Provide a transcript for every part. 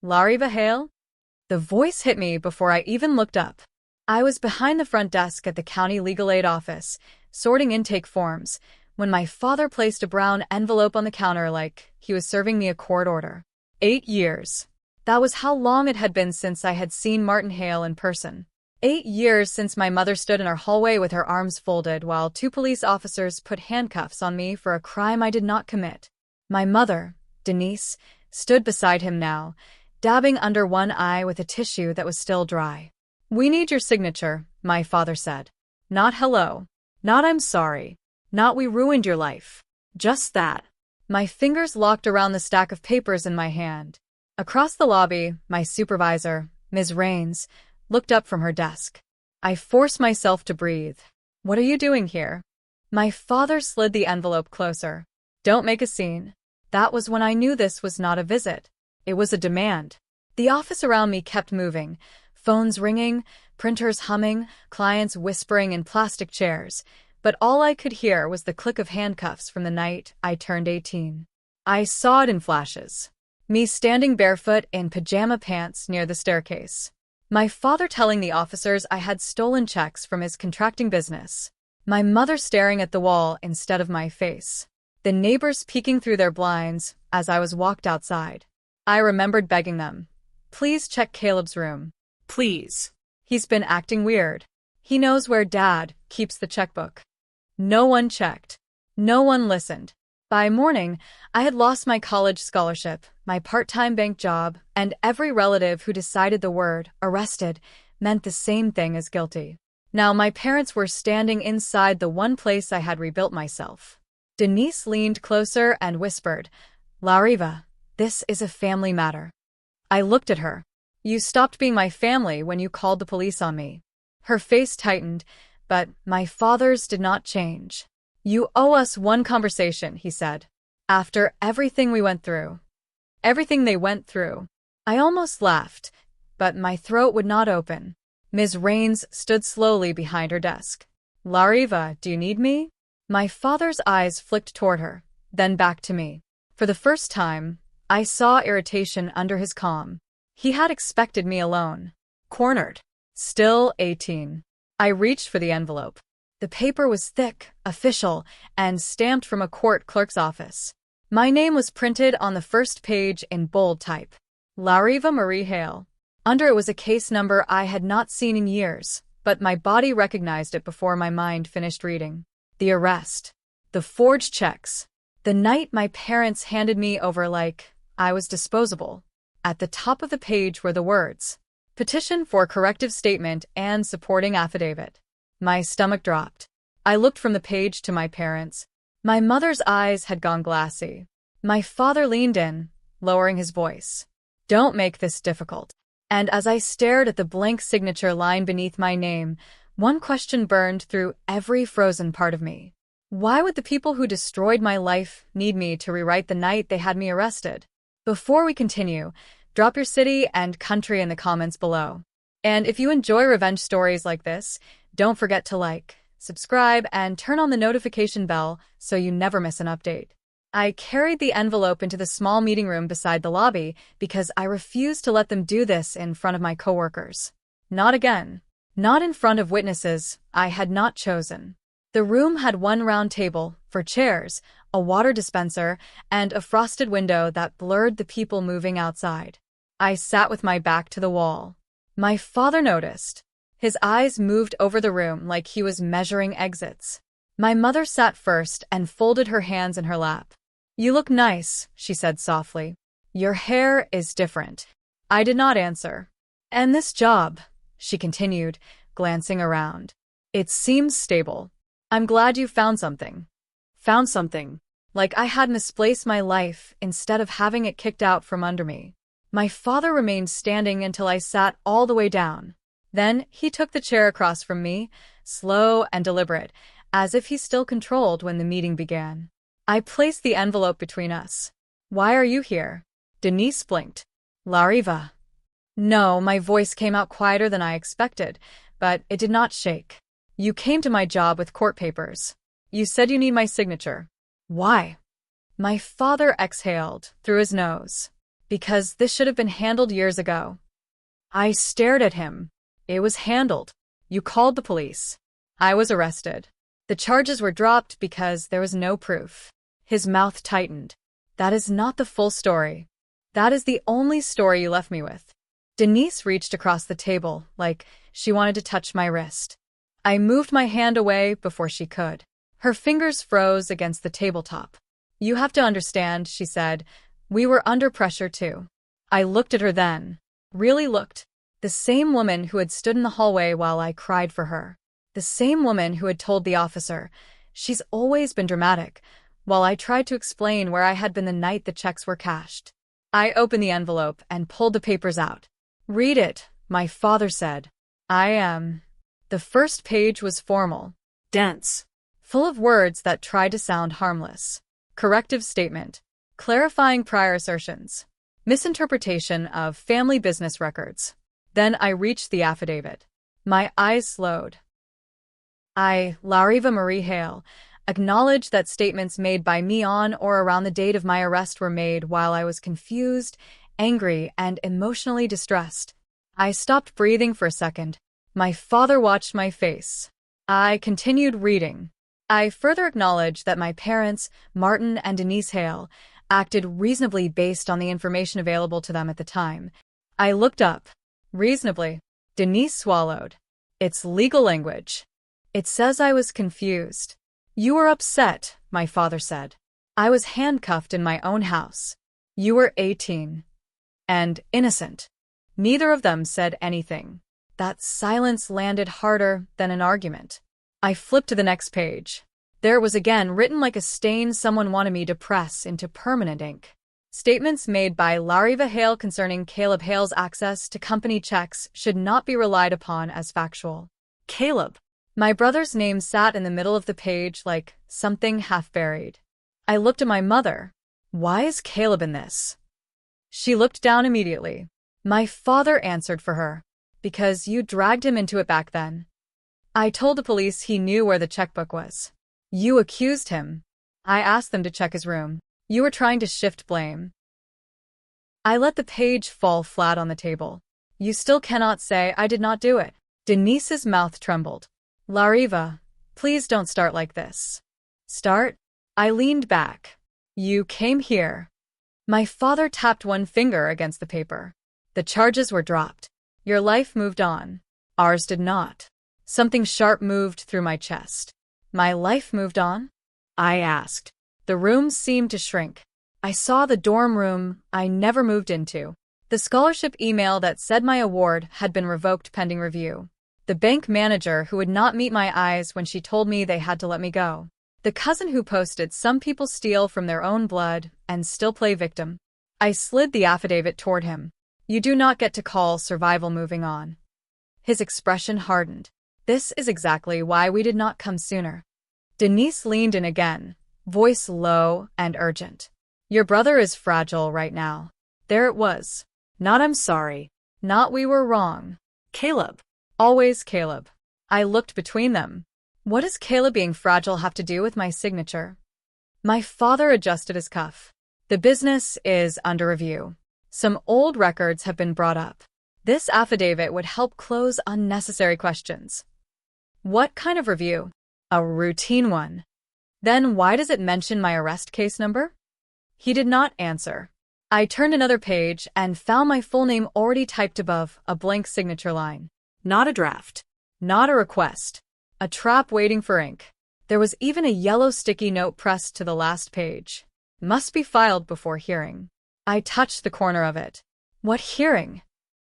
Lauriva hail? The voice hit me before I even looked up. I was behind the front desk at the county legal aid office, sorting intake forms, when my father placed a brown envelope on the counter like he was serving me a court order. 8 years. That was how long it had been since I had seen Martin Hale in person. 8 years since my mother stood in our hallway with her arms folded while 2 police officers put handcuffs on me for a crime I did not commit. My mother, Denise, stood beside him now, dabbing under one eye with a tissue that was still dry. "We need your signature," my father said. Not hello. Not I'm sorry. Not we ruined your life. Just that. My fingers locked around the stack of papers in my hand. Across the lobby, my supervisor, Ms. Raines, looked up from her desk. I forced myself to breathe. "What are you doing here?" My father slid the envelope closer. "Don't make a scene." That was when I knew this was not a visit. It was a demand. The office around me kept moving, phones ringing, printers humming, clients whispering in plastic chairs, but all I could hear was the click of handcuffs from the night I turned 18. I saw it in flashes. Me standing barefoot in pajama pants near the staircase. My father telling the officers I had stolen checks from his contracting business. My mother staring at the wall instead of my face. The neighbors peeking through their blinds as I was walked outside. I remembered begging them, "Please check Caleb's room. Please. He's been acting weird. He knows where Dad keeps the checkbook." No one checked. No one listened. By morning, I had lost my college scholarship, my part-time bank job, and every relative who decided the word arrested meant the same thing as guilty. Now my parents were standing inside the one place I had rebuilt myself. Denise leaned closer and whispered, "Lauriva, this is a family matter." I looked at her. "You stopped being my family when you called the police on me." Her face tightened, but my father's did not change. "You owe us one conversation," he said. "After everything we went through." Everything they went through. I almost laughed, but my throat would not open. Ms. Raines stood slowly behind her desk. "Lauriva, do you need me?" My father's eyes flicked toward her, then back to me. For the first time, I saw irritation under his calm. He had expected me alone. Cornered. Still 18. I reached for the envelope. The paper was thick, official, and stamped from a court clerk's office. My name was printed on the first page in bold type. Lauriva Marie Hale. Under it was a case number I had not seen in years, but my body recognized it before my mind finished reading. The arrest. The forged checks. The night my parents handed me over like I was disposable. At the top of the page were the words, "Petition for corrective statement and supporting affidavit." My stomach dropped. I looked from the page to my parents. My mother's eyes had gone glassy. My father leaned in, lowering his voice. "Don't make this difficult." And as I stared at the blank signature line beneath my name, one question burned through every frozen part of me. Why would the people who destroyed my life need me to rewrite the night they had me arrested? Before we continue, drop your city and country in the comments below. And if you enjoy revenge stories like this, don't forget to like, subscribe, and turn on the notification bell so you never miss an update. I carried the envelope into the small meeting room beside the lobby because I refused to let them do this in front of my coworkers. Not again. Not in front of witnesses I had not chosen. The room had one round table, for chairs, a water dispenser, and a frosted window that blurred the people moving outside. I sat with my back to the wall. My father noticed. His eyes moved over the room like he was measuring exits. My mother sat first and folded her hands in her lap. "You look nice," she said softly. "Your hair is different." I did not answer. "And this job," she continued, glancing around. "It seems stable. I'm glad you found something." Found something. Like I had misplaced my life instead of having it kicked out from under me. My father remained standing until I sat all the way down. Then he took the chair across from me, slow and deliberate, as if he still controlled when the meeting began. I placed the envelope between us. "Why are you here?" Denise blinked. "Lauriva." No, my voice came out quieter than I expected, but it did not shake. "You came to my job with court papers. You said you need my signature." "Why?" My father exhaled through his nose. Because this should have been handled years ago. I stared at him. It was handled. You called the police. I was arrested. The charges were dropped because there was no proof. His mouth tightened. That is not the full story. That is the only story you left me with. Denise reached across the table, like she wanted to touch my wrist. I moved my hand away before she could. Her fingers froze against the tabletop. You have to understand, she said. We were under pressure too. I looked at her then. Really looked. The same woman who had stood in the hallway while I cried for her. The same woman who had told the officer, she's always been dramatic, while I tried to explain where I had been the night the checks were cashed. I opened the envelope and pulled the papers out. Read it, my father said. The first page was formal, dense, full of words that tried to sound harmless. Corrective statement, clarifying prior assertions, misinterpretation of family business records. Then I reached the affidavit. My eyes slowed. I, Lauriva Marie Hale, acknowledge that statements made by me on or around the date of my arrest were made while I was confused, angry, and emotionally distressed. I stopped breathing for a second. My father watched my face. I continued reading. I further acknowledge that my parents, Martin and Denise Hale, acted reasonably based on the information available to them at the time. I looked up. Reasonably. Denise swallowed. It's legal language. It says I was confused. You were upset, my father said. I was handcuffed in my own house. You were 18. And innocent. Neither of them said anything. That silence landed harder than an argument. I flipped to the next page. There it was again, written like a stain someone wanted me to press into permanent ink. Statements made by Lauriva Hale concerning Caleb Hale's access to company checks should not be relied upon as factual. Caleb. My brother's name sat in the middle of the page like something half-buried. I looked at my mother. Why is Caleb in this? She looked down immediately. My father answered for her. Because you dragged him into it back then. I told the police he knew where the checkbook was. You accused him. I asked them to check his room. You were trying to shift blame. I let the page fall flat on the table. You still cannot say I did not do it. Denise's mouth trembled. Lauriva, please don't start like this. Start? I leaned back. You came here. My father tapped one finger against the paper. The charges were dropped. Your life moved on. Ours did not. Something sharp moved through my chest. My life moved on? I asked. The room seemed to shrink. I saw the dorm room I never moved into. The scholarship email that said my award had been revoked pending review. The bank manager who would not meet my eyes when she told me they had to let me go. The cousin who posted some people steal from their own blood and still play victim. I slid the affidavit toward him. You do not get to call survival moving on. His expression hardened. This is exactly why we did not come sooner. Denise leaned in again, voice low and urgent. Your brother is fragile right now. There it was. Not I'm sorry. Not we were wrong. Caleb. Always Caleb. I looked between them. What does Caleb being fragile have to do with my signature? My father adjusted his cuff. The business is under review. Some old records have been brought up. This affidavit would help close unnecessary questions. What kind of review? A routine one. Then why does it mention my arrest case number? He did not answer. I turned another page and found my full name already typed above a blank signature line. Not a draft. Not a request. A trap waiting for ink. There was even a yellow sticky note pressed to the last page. Must be filed before hearing. I touched the corner of it. What hearing?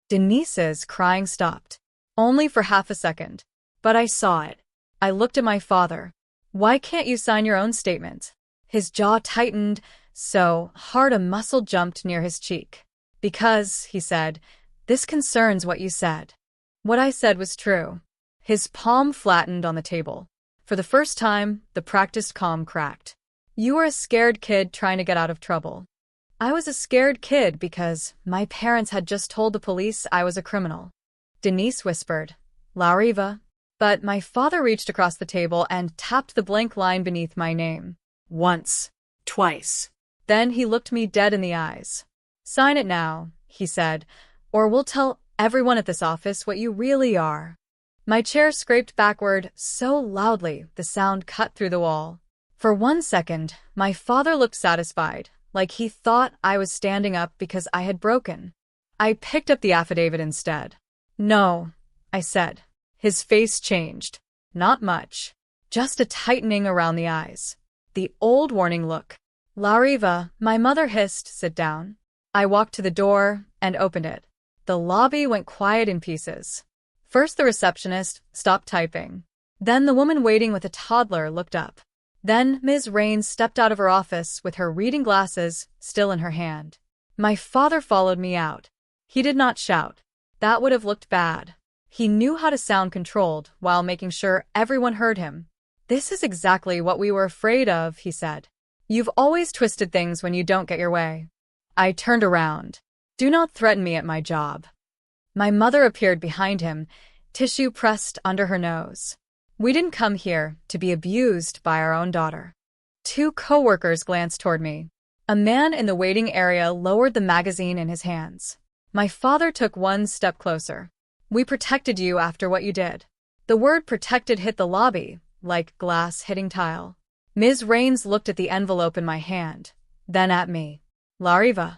Denise's crying stopped. Only for half a second. But I saw it. I looked at my father. Why can't you sign your own statement? His jaw tightened so hard a muscle jumped near his cheek. Because, he said, this concerns what you said. What I said was true. His palm flattened on the table. For the first time, the practiced calm cracked. You were a scared kid trying to get out of trouble. I was a scared kid because my parents had just told the police I was a criminal. Denise whispered, Lauriva. But my father reached across the table and tapped the blank line beneath my name. Once. Twice. Then he looked me dead in the eyes. Sign it now, he said, or we'll tell everyone at this office what you really are. My chair scraped backward so loudly the sound cut through the wall. For 1 second, my father looked satisfied, like he thought I was standing up because I had broken. I picked up the affidavit instead. No, I said. His face changed. Not much. Just a tightening around the eyes. The old warning look. Lauriva, my mother hissed, sit down. I walked to the door and opened it. The lobby went quiet in pieces. First the receptionist stopped typing. Then the woman waiting with a toddler looked up. Then Ms. Raines stepped out of her office with her reading glasses still in her hand. My father followed me out. He did not shout. That would have looked bad. He knew how to sound controlled while making sure everyone heard him. This is exactly what we were afraid of, he said. You've always twisted things when you don't get your way. I turned around. Do not threaten me at my job. My mother appeared behind him, tissue pressed under her nose. We didn't come here to be abused by our own daughter. 2 co-workers glanced toward me. A man in the waiting area lowered the magazine in his hands. My father took 1 step closer. We protected you after what you did. The word protected hit the lobby, like glass hitting tile. Ms. Raines looked at the envelope in my hand, then at me. Lauriva.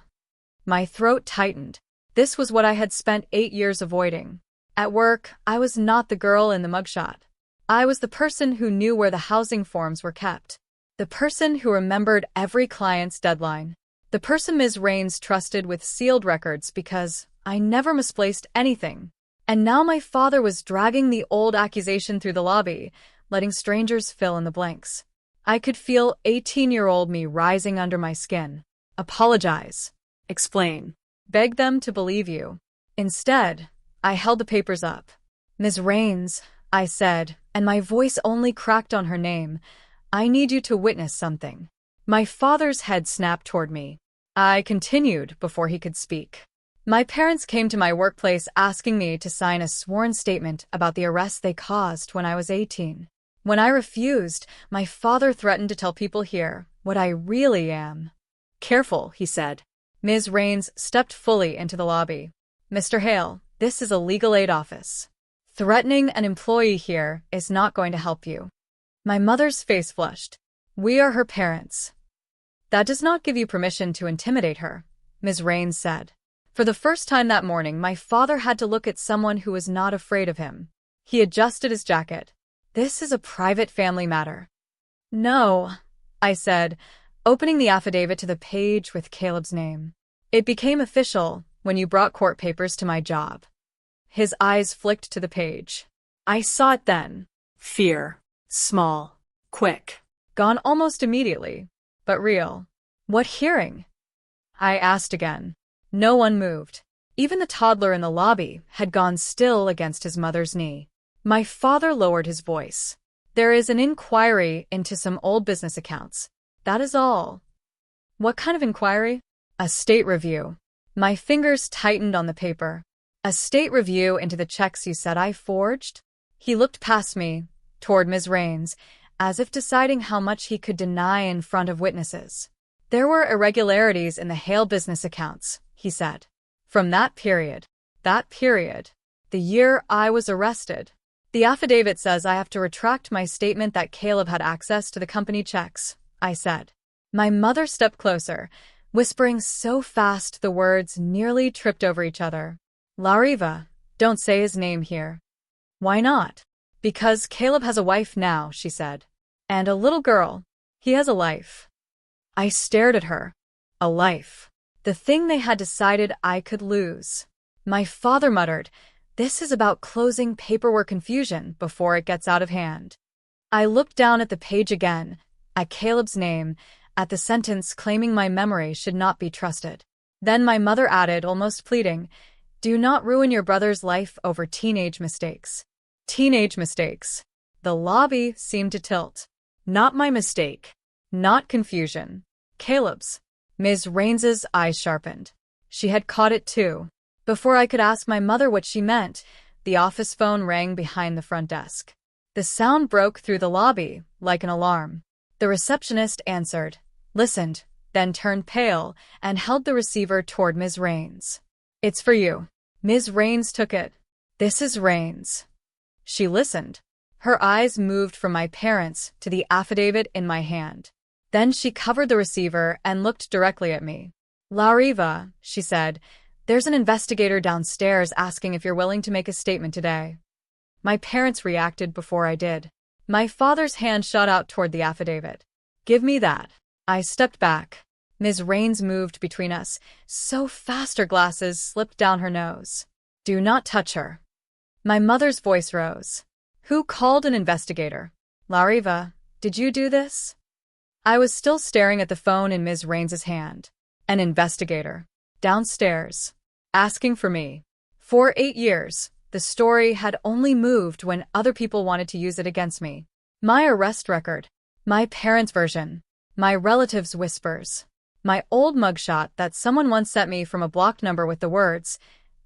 My throat tightened. This was what I had spent 8 years avoiding. At work, I was not the girl in the mugshot. I was the person who knew where the housing forms were kept. The person who remembered every client's deadline. The person Ms. Raines trusted with sealed records because I never misplaced anything. And now my father was dragging the old accusation through the lobby, letting strangers fill in the blanks. I could feel 18-year-old me rising under my skin. Apologize. Explain. Beg them to believe you. Instead, I held the papers up. Ms. Raines, I said, and my voice only cracked on her name, I need you to witness something. My father's head snapped toward me. I continued before he could speak. My parents came to my workplace asking me to sign a sworn statement about the arrest they caused when I was 18. When I refused, my father threatened to tell people here what I really am. Careful, he said. Ms. Raines stepped fully into the lobby. Mr. Hale, this is a legal aid office. Threatening an employee here is not going to help you. My mother's face flushed. We are her parents. That does not give you permission to intimidate her, Ms. Raines said. For the first time that morning, my father had to look at someone who was not afraid of him. He adjusted his jacket. This is a private family matter. No, I said, opening the affidavit to the page with Caleb's name. It became official when you brought court papers to my job. His eyes flicked to the page. I saw it then. Fear. Small. Quick. Gone almost immediately. But real. What hearing? I asked again. No one moved. Even the toddler in the lobby had gone still against his mother's knee. My father lowered his voice. There is an inquiry into some old business accounts. That is all. What kind of inquiry? A state review. My fingers tightened on the paper. A state review into the checks you said I forged? He looked past me, toward Ms. Raines, as if deciding how much he could deny in front of witnesses. There were irregularities in the Hale business accounts, he said. From that period, the year I was arrested. The affidavit says I have to retract my statement that Caleb had access to the company checks, I said. My mother stepped closer, whispering so fast the words nearly tripped over each other. Lauriva, don't say his name here. Why not? Because Caleb has a wife now, she said. And a little girl. He has a life. I stared at her. A life. The thing they had decided I could lose. My father muttered, this is about closing paperwork confusion before it gets out of hand. I looked down at the page again, at Caleb's name, at the sentence claiming my memory should not be trusted. Then my mother added, almost pleading, do not ruin your brother's life over teenage mistakes. Teenage mistakes. The lobby seemed to tilt. Not my mistake. Not confusion. Caleb's. Ms. Raines's eyes sharpened. She had caught it too. Before I could ask my mother what she meant, the office phone rang behind the front desk. The sound broke through the lobby, like an alarm. The receptionist answered, listened, then turned pale and held the receiver toward Ms. Rains. "It's for you." Ms. Rains took it. "This is Rains." She listened. Her eyes moved from my parents to the affidavit in my hand. Then she covered the receiver and looked directly at me. "Lauriva," she said, "there's an investigator downstairs asking if you're willing to make a statement today." My parents reacted before I did. My father's hand shot out toward the affidavit. "Give me that." I stepped back. Ms. Rains moved between us, so fast her glasses slipped down her nose. "Do not touch her." My mother's voice rose. "Who called an investigator? Lauriva, did you do this?" I was still staring at the phone in Ms. Rains's hand. An investigator. Downstairs. Asking for me. For 8 years, the story had only moved when other people wanted to use it against me. My arrest record. My parents' version. My relatives' whispers. My old mugshot that someone once sent me from a blocked number with the words,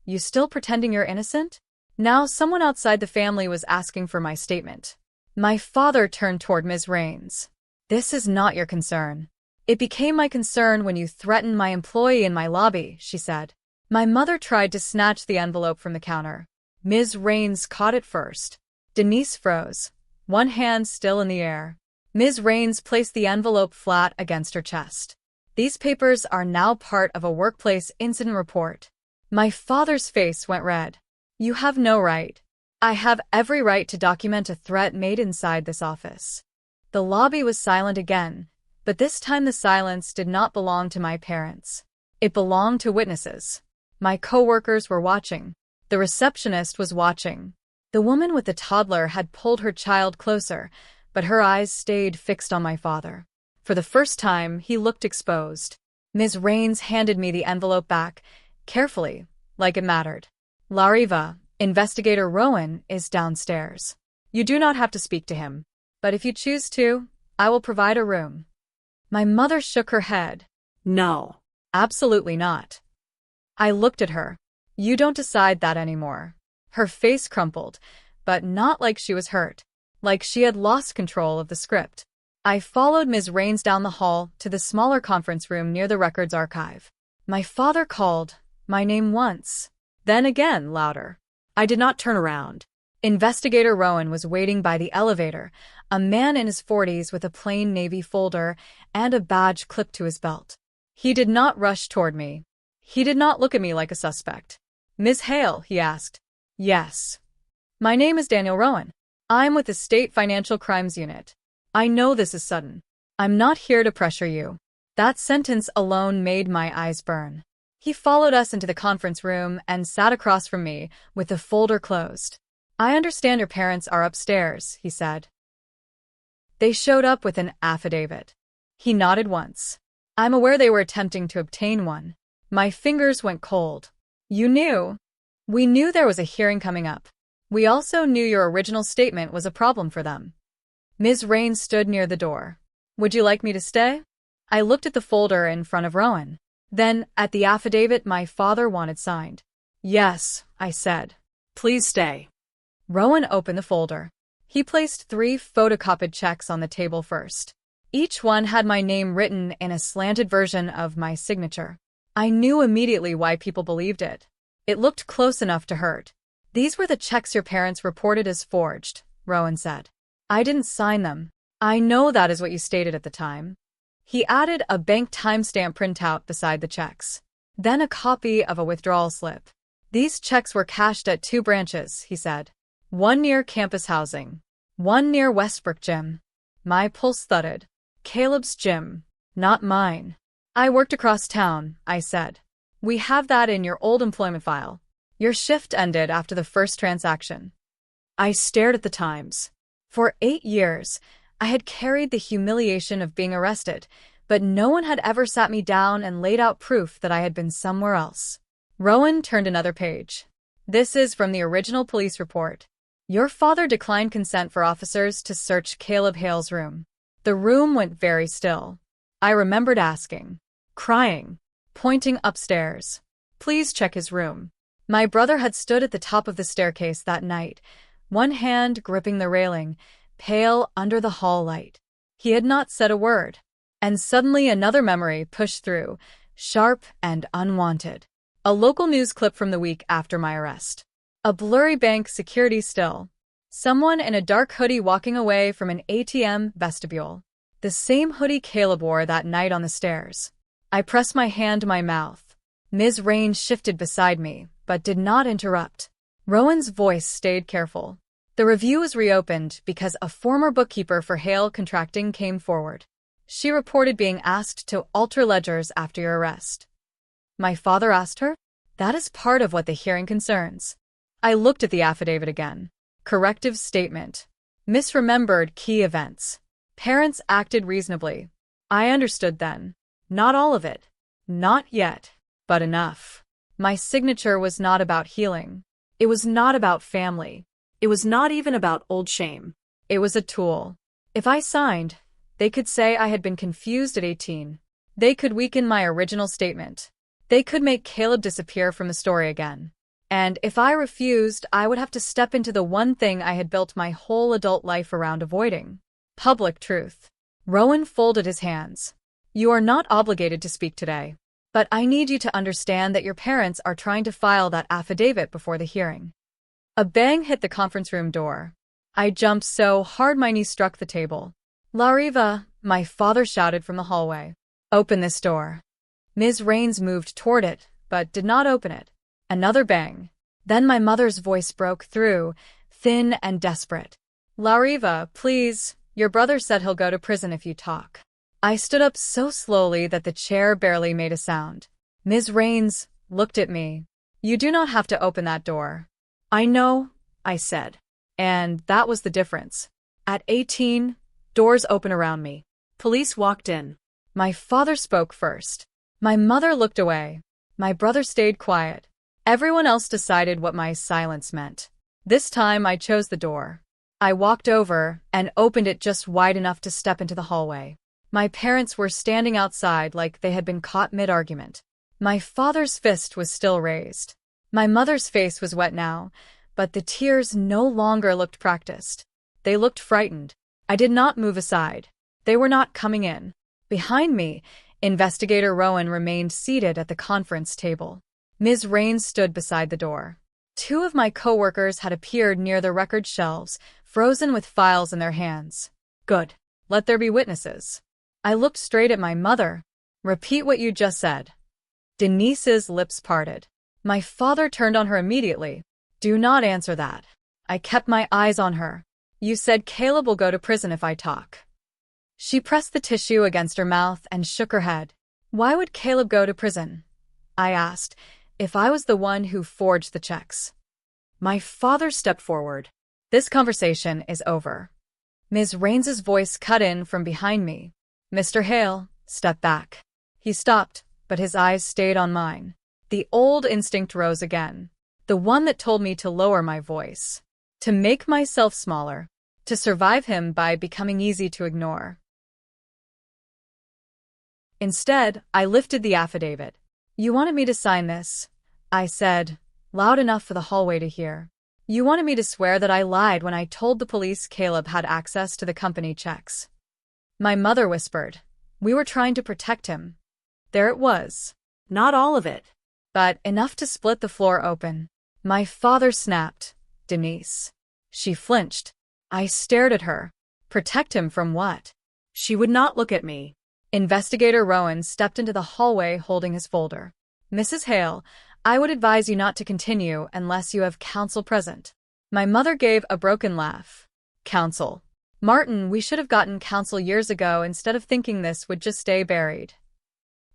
"You still pretending you're innocent?" Now someone outside the family was asking for my statement. My father turned toward Ms. Rains. "This is not your concern." "It became my concern when you threatened my employee in my lobby," she said. My mother tried to snatch the envelope from the counter. Ms. Rains caught it first. Denise froze, one hand still in the air. Ms. Rains placed the envelope flat against her chest. "These papers are now part of a workplace incident report." My father's face went red. "You have no right." "I have every right to document a threat made inside this office." The lobby was silent again, but this time the silence did not belong to my parents. It belonged to witnesses. My coworkers were watching. The receptionist was watching. The woman with the toddler had pulled her child closer, but her eyes stayed fixed on my father. For the first time, he looked exposed. Ms. Rains handed me the envelope back, carefully, like it mattered. "Lauriva, Investigator Rowan is downstairs. You do not have to speak to him, but if you choose to, I will provide a room." My mother shook her head. "No, absolutely not." I looked at her. "You don't decide that anymore." Her face crumpled, but not like she was hurt, like she had lost control of the script. I followed Ms. Rains down the hall to the smaller conference room near the records archive. My father called my name once, then again louder. I did not turn around. Investigator Rowan was waiting by the elevator, a man in his 40s with a plain navy folder and a badge clipped to his belt. He did not rush toward me. He did not look at me like a suspect. "Ms. Hale," he asked. "Yes." "My name is Daniel Rowan. I'm with the State Financial Crimes Unit. I know this is sudden. I'm not here to pressure you." That sentence alone made my eyes burn. He followed us into the conference room and sat across from me with the folder closed. "I understand your parents are upstairs," he said. "They showed up with an affidavit." He nodded once. "I'm aware they were attempting to obtain one." My fingers went cold. "You knew?" "We knew there was a hearing coming up. We also knew your original statement was a problem for them." Ms. Rains stood near the door. "Would you like me to stay?" I looked at the folder in front of Rowan. Then, at the affidavit my father wanted signed. "Yes," I said. "Please stay." Rowan opened the folder. He placed 3 photocopied checks on the table first. Each one had my name written in a slanted version of my signature. I knew immediately why people believed it. It looked close enough to hurt. "These were the checks your parents reported as forged," Rowan said. "I didn't sign them. I know that is what you stated at the time." He added a bank timestamp printout beside the checks. Then a copy of a withdrawal slip. "These checks were cashed at 2 branches," he said. "One near campus housing. One near Westbrook Gym." My pulse thudded. "Caleb's gym. Not mine." "I worked across town," I said. "We have that in your old employment file. Your shift ended after the first transaction." I stared at the times. For 8 years, I had carried the humiliation of being arrested, but no one had ever sat me down and laid out proof that I had been somewhere else. Rowan turned another page. "This is from the original police report. Your father declined consent for officers to search Caleb Hale's room." The room went very still. I remembered asking, crying, pointing upstairs, "Please check his room." My brother had stood at the top of the staircase that night, one hand gripping the railing, pale under the hall light. He had not said a word. And suddenly another memory pushed through, sharp and unwanted. A local news clip from the week after my arrest. A blurry bank security still. Someone in a dark hoodie walking away from an ATM vestibule. The same hoodie Caleb wore that night on the stairs. I pressed my hand to my mouth. Ms. Raines shifted beside me, but did not interrupt. Rowan's voice stayed careful. The review was reopened because a former bookkeeper for Hale Contracting came forward. She reported being asked to alter ledgers after your arrest. My father asked her? That is part of what the hearing concerns. I looked at the affidavit again. Corrective statement. Misremembered key events. Parents acted reasonably. I understood then. Not all of it. Not yet. But enough. My signature was not about healing. It was not about family. It was not even about old shame. It was a tool. If I signed, they could say I had been confused at 18. They could weaken my original statement. They could make Caleb disappear from the story again. And if I refused, I would have to step into the one thing I had built my whole adult life around avoiding. Public truth. Rowan folded his hands. You are not obligated to speak today. But I need you to understand that your parents are trying to file that affidavit before the hearing. A bang hit the conference room door. I jumped so hard my knee struck the table. Lauriva, my father shouted from the hallway. Open this door. Ms. Raines moved toward it, but did not open it. Another bang. Then my mother's voice broke through, thin and desperate. Lauriva, please, your brother said he'll go to prison if you talk. I stood up so slowly that the chair barely made a sound. Ms. Raines looked at me. You do not have to open that door. I know, I said. And that was the difference. At 18, doors open around me. Police walked in. My father spoke first. My mother looked away. My brother stayed quiet. Everyone else decided what my silence meant. This time I chose the door. I walked over and opened it just wide enough to step into the hallway. My parents were standing outside like they had been caught mid-argument. My father's fist was still raised. My mother's face was wet now, but the tears no longer looked practiced. They looked frightened. I did not move aside. They were not coming in. Behind me, Investigator Rowan remained seated at the conference table. Ms. Raines stood beside the door. Two of my co-workers had appeared near the record shelves, frozen with files in their hands. Good. Let there be witnesses. I looked straight at my mother. Repeat what you just said. Denise's lips parted. My father turned on her immediately. Do not answer that. I kept my eyes on her. You said Caleb will go to prison if I talk. She pressed the tissue against her mouth and shook her head. Why would Caleb go to prison? I asked, if I was the one who forged the checks. My father stepped forward. This conversation is over. Ms. Raines's voice cut in from behind me. Mr. Hale, step back. He stopped, but his eyes stayed on mine. The old instinct rose again. The one that told me to lower my voice. To make myself smaller. To survive him by becoming easy to ignore. Instead, I lifted the affidavit. You wanted me to sign this, I said, loud enough for the hallway to hear. You wanted me to swear that I lied when I told the police Caleb had access to the company checks. My mother whispered. We were trying to protect him. There it was. Not all of it, but enough to split the floor open. My father snapped. Denise. She flinched. I stared at her. Protect him from what? She would not look at me. Investigator Rowan stepped into the hallway holding his folder. Mrs. Hale, I would advise you not to continue unless you have counsel present. My mother gave a broken laugh. Counsel. Martin, we should have gotten counsel years ago instead of thinking this would just stay buried.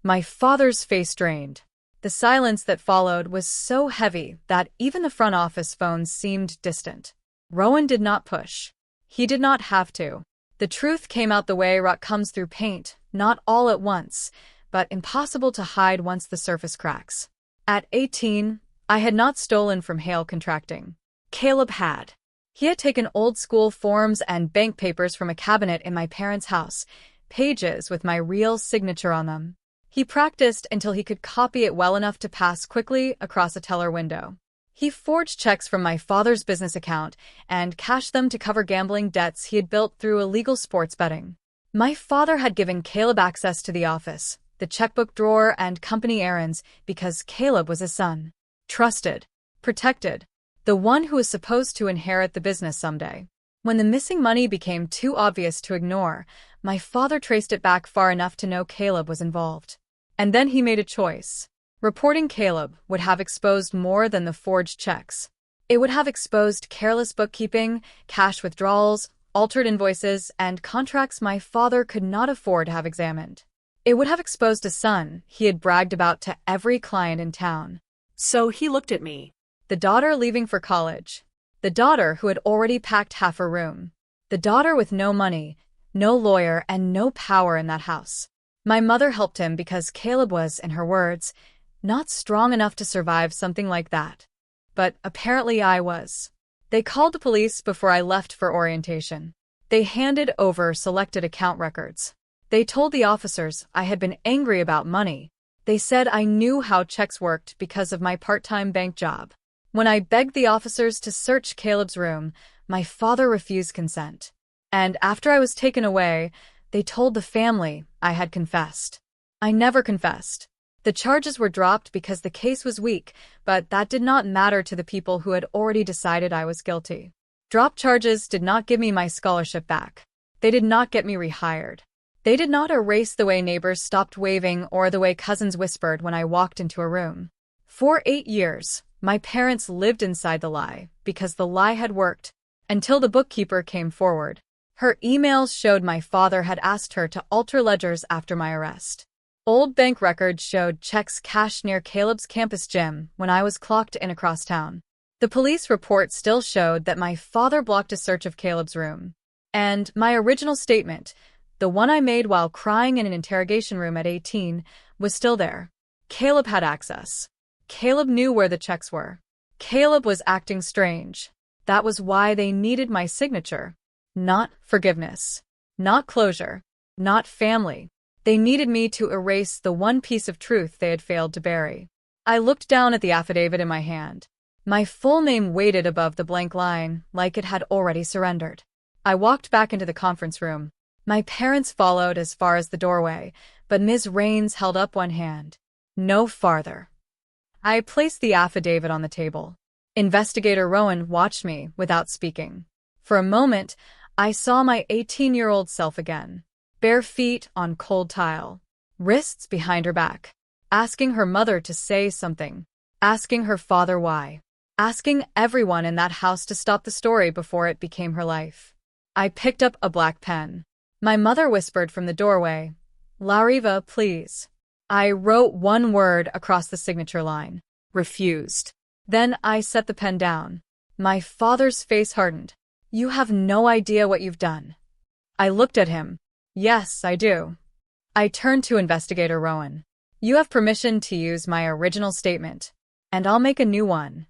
My father's face drained. The silence that followed was so heavy that even the front office phones seemed distant. Rowan did not push. He did not have to. The truth came out the way rock comes through paint, not all at once, but impossible to hide once the surface cracks. At 18, I had not stolen from Hale Contracting. Caleb had. He had taken old-school forms and bank papers from a cabinet in my parents' house, pages with my real signature on them. He practiced until he could copy it well enough to pass quickly across a teller window. He forged checks from my father's business account and cashed them to cover gambling debts he had built through illegal sports betting. My father had given Caleb access to the office, the checkbook drawer, and company errands because Caleb was his son. Trusted. Protected. The one who was supposed to inherit the business someday. When the missing money became too obvious to ignore, my father traced it back far enough to know Caleb was involved. And then he made a choice. Reporting Caleb would have exposed more than the forged checks. It would have exposed careless bookkeeping, cash withdrawals, altered invoices, and contracts my father could not afford to have examined. It would have exposed a son he had bragged about to every client in town. So he looked at me. The daughter leaving for college. The daughter who had already packed half her room. The daughter with no money, no lawyer, and no power in that house. My mother helped him because Caleb was, in her words, not strong enough to survive something like that. But apparently I was. They called the police before I left for orientation. They handed over selected account records. They told the officers I had been angry about money. They said I knew how checks worked because of my part-time bank job. When I begged the officers to search Caleb's room, my father refused consent. And after I was taken away, they told the family I had confessed. I never confessed. The charges were dropped because the case was weak, but that did not matter to the people who had already decided I was guilty. Dropped charges did not give me my scholarship back. They did not get me rehired. They did not erase the way neighbors stopped waving or the way cousins whispered when I walked into a room. For 8 years, my parents lived inside the lie because the lie had worked, until the bookkeeper came forward. Her emails showed my father had asked her to alter ledgers after my arrest. Old bank records showed checks cashed near Caleb's campus gym when I was clocked in across town. The police report still showed that my father blocked a search of Caleb's room. And my original statement, the one I made while crying in an interrogation room at 18, was still there. Caleb had access. Caleb knew where the checks were. Caleb was acting strange. That was why they needed my signature. Not forgiveness. Not closure. Not family. They needed me to erase the one piece of truth they had failed to bury. I looked down at the affidavit in my hand. My full name weighted above the blank line, like it had already surrendered. I walked back into the conference room. My parents followed as far as the doorway, but Ms. Raines held up one hand. No farther. I placed the affidavit on the table. Investigator Rowan watched me without speaking. For a moment, I saw my 18-year-old self again. Bare feet on cold tile, wrists behind her back, asking her mother to say something, asking her father why, asking everyone in that house to stop the story before it became her life. I picked up a black pen. My mother whispered from the doorway, "Lauriva, please." I wrote one word across the signature line, refused. Then I set the pen down. My father's face hardened. "You have no idea what you've done." I looked at him. "Yes, I do." I turned to Investigator Rowan. "You have permission to use my original statement, and I'll make a new one."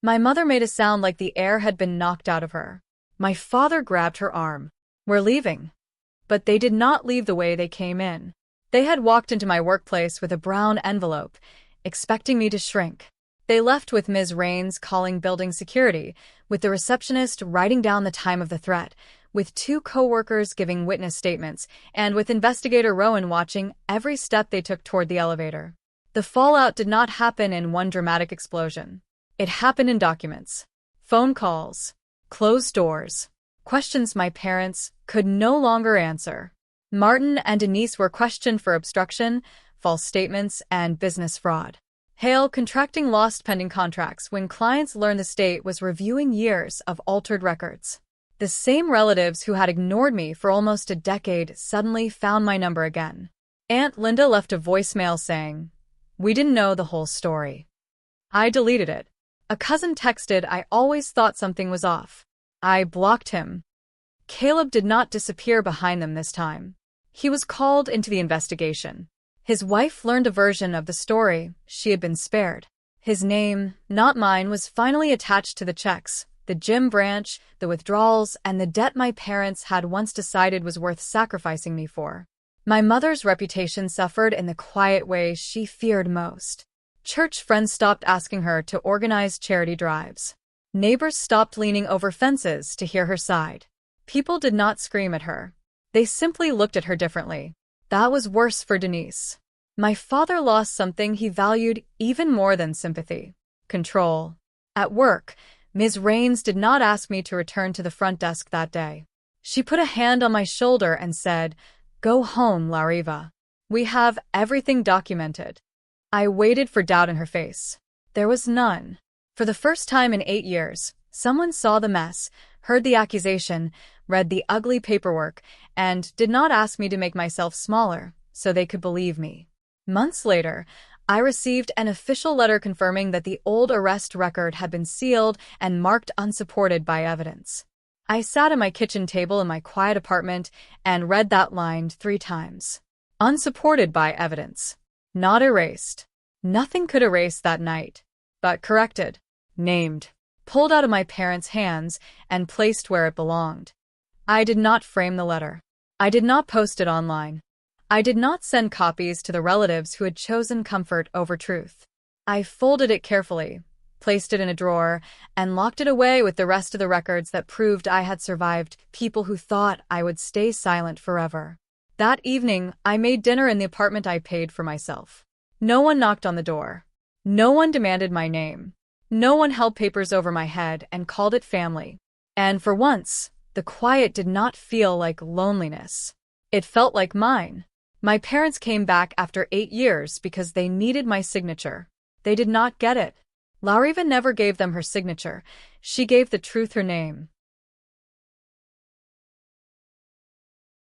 My mother made a sound like the air had been knocked out of her. My father grabbed her arm. "We're leaving." But they did not leave the way they came in. They had walked into my workplace with a brown envelope, expecting me to shrink. They left with Ms. Raines calling building security, with the receptionist writing down the time of the threat, with 2 co-workers giving witness statements, and with Investigator Rowan watching every step they took toward the elevator. The fallout did not happen in one dramatic explosion. It happened in documents, phone calls, closed doors, questions my parents could no longer answer. Martin and Denise were questioned for obstruction, false statements, and business fraud. Hale contracting lost pending contracts when clients learned the state was reviewing years of altered records. The same relatives who had ignored me for almost a decade suddenly found my number again. Aunt Linda left a voicemail saying, "We didn't know the whole story." I deleted it. A cousin texted, "I always thought something was off." I blocked him. Caleb did not disappear behind them this time. He was called into the investigation. His wife learned a version of the story she had been spared. His name, not mine, was finally attached to the checks, the gym branch, the withdrawals, and the debt my parents had once decided was worth sacrificing me for. My mother's reputation suffered in the quiet way she feared most. Church friends stopped asking her to organize charity drives. Neighbors stopped leaning over fences to hear her side. People did not scream at her. They simply looked at her differently. That was worse for Denise. My father lost something he valued even more than sympathy: control. At work, Ms. Raines did not ask me to return to the front desk that day. She put a hand on my shoulder and said, "Go home, Lauriva. We have everything documented." I waited for doubt in her face. There was none. For the first time in 8 years, someone saw the mess, heard the accusation, read the ugly paperwork, and did not ask me to make myself smaller so they could believe me. Months later, I received an official letter confirming that the old arrest record had been sealed and marked unsupported by evidence. I sat at my kitchen table in my quiet apartment and read that line 3 times. Unsupported by evidence. Not erased. Nothing could erase that night, but corrected, named, pulled out of my parents' hands, and placed where it belonged. I did not frame the letter. I did not post it online. I did not send copies to the relatives who had chosen comfort over truth. I folded it carefully, placed it in a drawer, and locked it away with the rest of the records that proved I had survived people who thought I would stay silent forever. That evening, I made dinner in the apartment I paid for myself. No one knocked on the door. No one demanded my name. No one held papers over my head and called it family. And for once, the quiet did not feel like loneliness. It felt like mine. My parents came back after 8 years because they needed my signature. They did not get it. Lauriva never gave them her signature. She gave the truth her name.